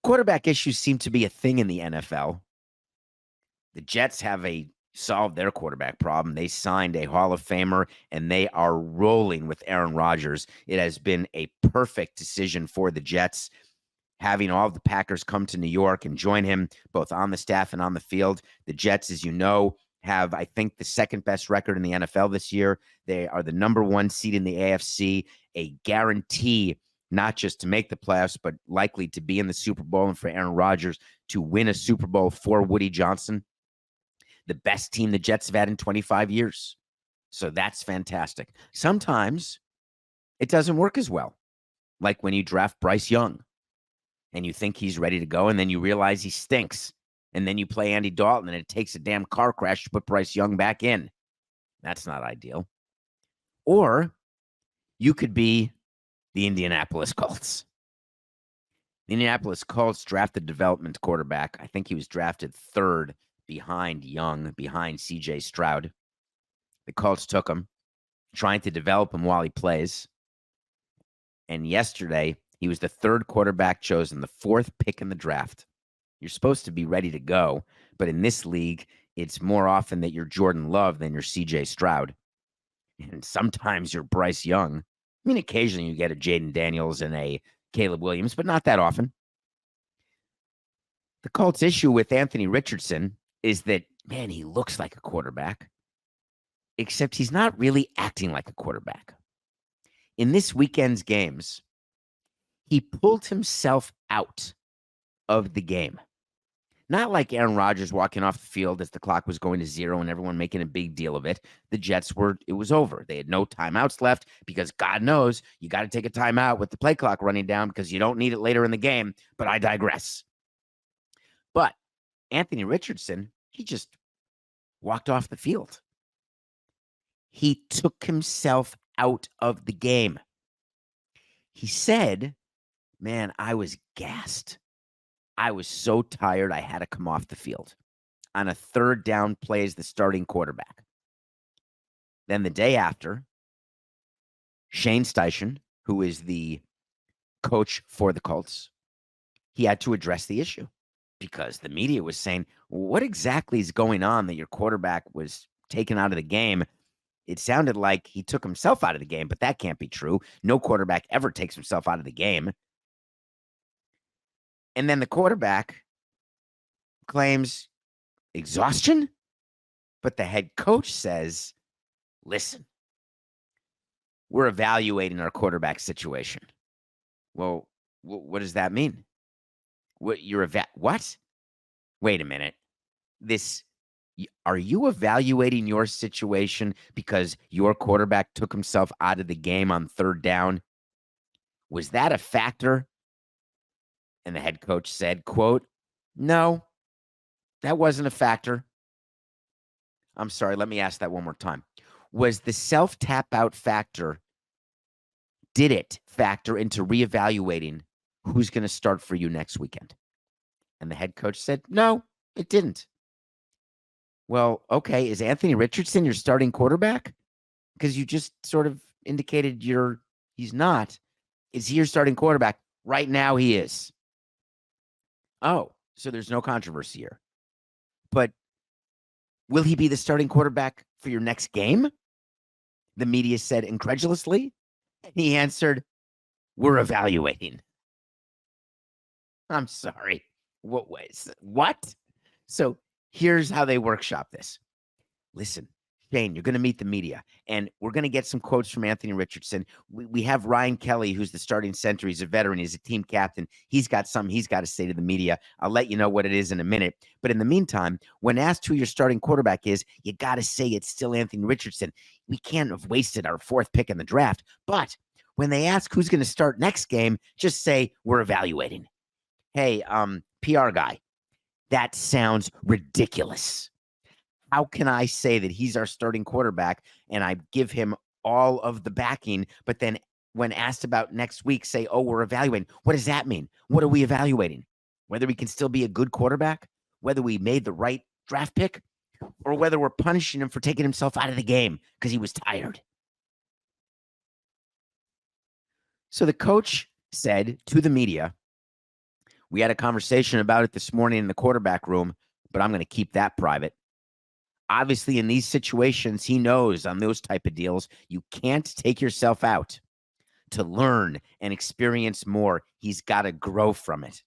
Quarterback issues seem to be a thing in the NFL. The Jets have solved their quarterback problem. They signed a Hall of Famer, and they are rolling with Aaron Rodgers. It has been a perfect decision for the Jets, having all of the Packers come to New York and join him both on the staff and on the field. The Jets, as you know, have, I think, the second best record in the NFL this year. They are the number one seed in the AFC, a guarantee not just to make the playoffs, but likely to be in the Super Bowl, and for Aaron Rodgers to win a Super Bowl for Woody Johnson, the best team the Jets have had in 25 years. So that's fantastic. Sometimes it doesn't work as well, like when you draft Bryce Young and you think he's ready to go, and then you realize he stinks. And then you play Andy Dalton, and it takes a damn car crash to put Bryce Young back in. That's not ideal. Or you could be the Indianapolis Colts. The Indianapolis Colts drafted development quarterback. I think he was drafted third behind Young, behind C.J. Stroud. The Colts took him, trying to develop him while he plays. And yesterday, he was the third quarterback chosen, the fourth pick in the draft. You're supposed to be ready to go, but in this league, it's more often that you're Jordan Love than you're C.J. Stroud. And sometimes you're Bryce Young. I mean, occasionally you get a Jaden Daniels and a Caleb Williams, but not that often. The Colts' issue with Anthony Richardson is that, man, he looks like a quarterback, except he's not really acting like a quarterback. In this weekend's games, he pulled himself out of the game. Not like Aaron Rodgers walking off the field as the clock was going to zero and everyone making a big deal of it. The Jets it was over. They had no timeouts left because God knows you got to take a timeout with the play clock running down because you don't need it later in the game, but I digress. But Anthony Richardson, he just walked off the field. He took himself out of the game. He said, man, I was gassed. I was so tired, I had to come off the field on a third down play as the starting quarterback. Then the day after, Shane Steichen, who is the coach for the Colts, he had to address the issue because the media was saying, what exactly is going on that your quarterback was taken out of the game? It sounded like he took himself out of the game, but that can't be true. No quarterback ever takes himself out of the game. And then the quarterback claims exhaustion, but the head coach says, listen, we're evaluating our quarterback situation. Well, what does that mean? What? Wait a minute. Are you evaluating your situation because your quarterback took himself out of the game on third down? Was that a factor? And the head coach said, quote, no, that wasn't a factor. I'm sorry, let me ask that one more time. Was the self-tap out factor, did it factor into reevaluating who's going to start for you next weekend? And the head coach said, no, it didn't. Well, okay, is Anthony Richardson your starting quarterback? Because you just sort of indicated he's not. Is he your starting quarterback? Right now he is. Oh, so there's no controversy here. But will he be the starting quarterback for your next game? The media said incredulously. And he answered, we're evaluating. I'm sorry. What? So here's how they workshop this. Listen, Shane, you're going to meet the media, and we're going to get some quotes from Anthony Richardson. We have Ryan Kelly, who's the starting center. He's a veteran. He's a team captain. He's got something he's got to say to the media. I'll let you know what it is in a minute. But in the meantime, when asked who your starting quarterback is, you got to say it's still Anthony Richardson. We can't have wasted our fourth pick in the draft. But when they ask who's going to start next game, just say we're evaluating. Hey, PR guy, that sounds ridiculous. How can I say that he's our starting quarterback and I give him all of the backing, but then when asked about next week, say, oh, we're evaluating? What does that mean? What are we evaluating? Whether we can still be a good quarterback, whether we made the right draft pick, or whether we're punishing him for taking himself out of the game because he was tired. So the coach said to the media, We had a conversation about it this morning in the quarterback room, but I'm going to keep that private. Obviously, in these situations, he knows on those type of deals, you can't take yourself out to learn and experience more. He's got to grow from it.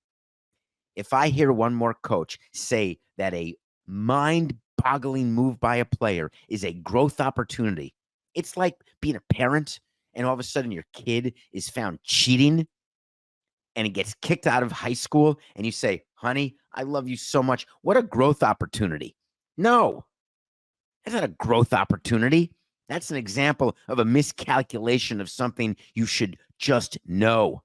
If I hear one more coach say that a mind-boggling move by a player is a growth opportunity, it's like being a parent and all of a sudden your kid is found cheating and it gets kicked out of high school and you say, honey, I love you so much. What a growth opportunity. No, that's not a growth opportunity. That's an example of a miscalculation of something you should just know.